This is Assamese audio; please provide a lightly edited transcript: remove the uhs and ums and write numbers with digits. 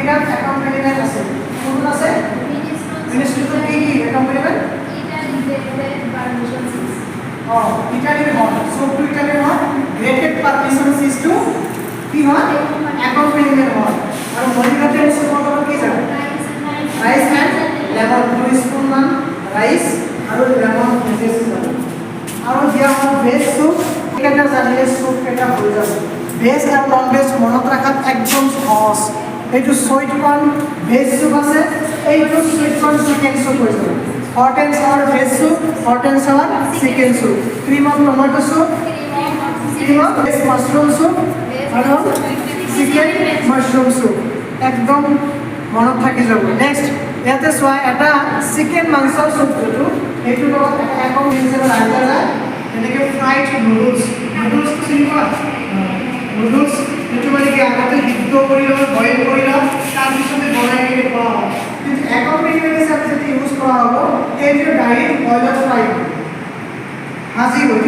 তিনিটা একাম্পানিমেন্ট আছে কোন আছে মিনিস্ট্রিটো কি কি একাম্পানিমেন্ট Italian hall. So to Italian hall, graded permissions is to কি হয় accompaniment hall. আর মডিফিকেশন সম্পর্ক কি জানো রাইস এন্ড লেমন 2 স্পুন মান রাইস আর লেমন ভেজেস আর দিয়া হল ভেজ স্যুপ এটা জানিলে স্যুপ এটা হয়ে যাবে ভেজ আর নন ভেজ মনত রাখাত একদম সহজ এইটো সুইট কর্ন ভেজ স্যুপ আছে এইটো সুইট কর্ন চিকেন স্যুপ হয়ে যাবে hot and sour veg soup, hot and sour chicken soup, cream of tomato soup, cream of mushroom soup, and chicken mushroom soup. একদম মনত থাকি যাব নেক্সট ইয়াতে সোয়া এটা চিকেন মাংসৰ soup যেটো এইটো লগত একম হিচাপে ৰাখা যায় এনেকে ফ্ৰাইড নুডলছ নুডলছ চিনি পোৱা নুডলছ এইটো মানে কি আগতে সিদ্ধ কৰি লয় বইল কৰি লয় তাৰ পিছতে বনাই কিনে খোৱা হয় কিন্তু একাম্পানিমেন্ট হিচাপে যদি ইউজ কৰা হলো এইটো ডাইৰেক্ট বয়লাৰ ফ্ৰাই ভাজি হয়ে